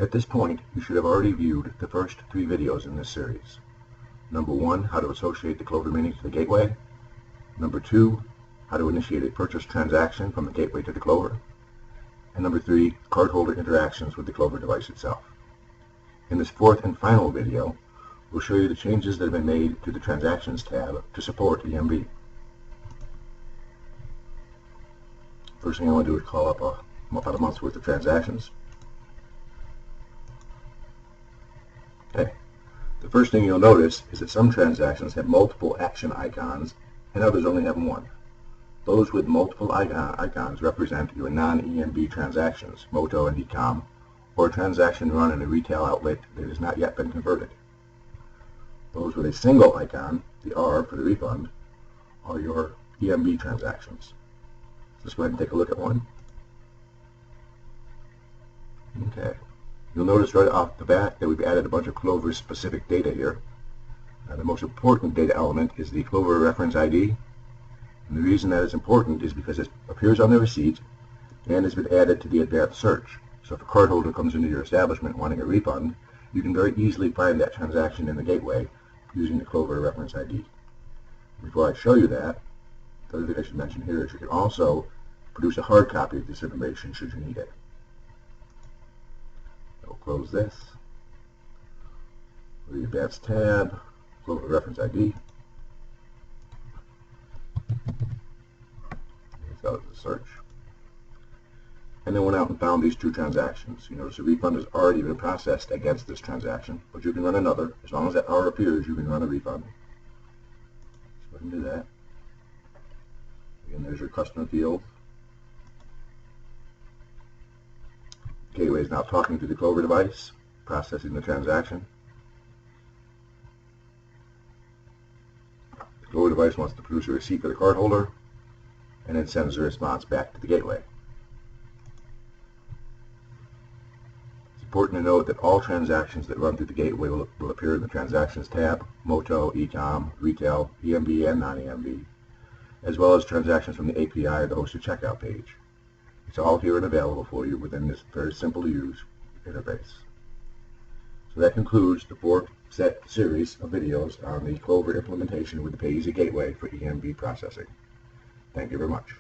At this point, you should have already viewed the first 3 videos in this series. Number 1, how to associate the Clover Mini to the gateway. Number 2, how to initiate a purchase transaction from the gateway to the Clover. And number 3, cardholder interactions with the Clover device itself. In this 4th and final video, we'll show you the changes that have been made to the Transactions tab to support EMV. First thing I want to do is call up about a month's worth of transactions. Okay. The first thing you'll notice is that some transactions have multiple action icons and others only have one. Those with multiple icons represent your non-EMV transactions, Moto and Ecom, or a transaction run in a retail outlet that has not yet been converted. Those with a single icon, the R for the refund, are your EMV transactions. Let's go ahead and take a look at one. Okay. You'll notice right off the bat that we've added a bunch of Clover specific data here. The most important data element is the Clover reference ID. And the reason that is important is because it appears on the receipt and has been added to the advanced search. So if a cardholder comes into your establishment wanting a refund, you can very easily find that transaction in the gateway using the Clover reference ID. Before I show you that, the other thing I should mention here is you can also produce a hard copy of this information should you need it. I'll close this. The Advanced tab, Clover reference ID. Out of the search. And then went out and found these 2 transactions. You notice the refund has already been processed against this transaction, but you can run another. As long as that R appears, you can run a refund. Let's go ahead and do that. Again, there's your customer field. Gateway is now talking to the Clover device, processing the transaction. The Clover device wants to produce a receipt for the cardholder, and then sends a response back to the gateway. It's important to note that all transactions that run through the gateway will appear in the Transactions tab, Moto, Ecom, Retail, EMV, and non-EMV, as well as transactions from the API or the hosted checkout page. It's all here and available for you within this very simple to use interface. So that concludes the 4-set series of videos on the Clover implementation with the PayEasy Gateway for EMV processing. Thank you very much.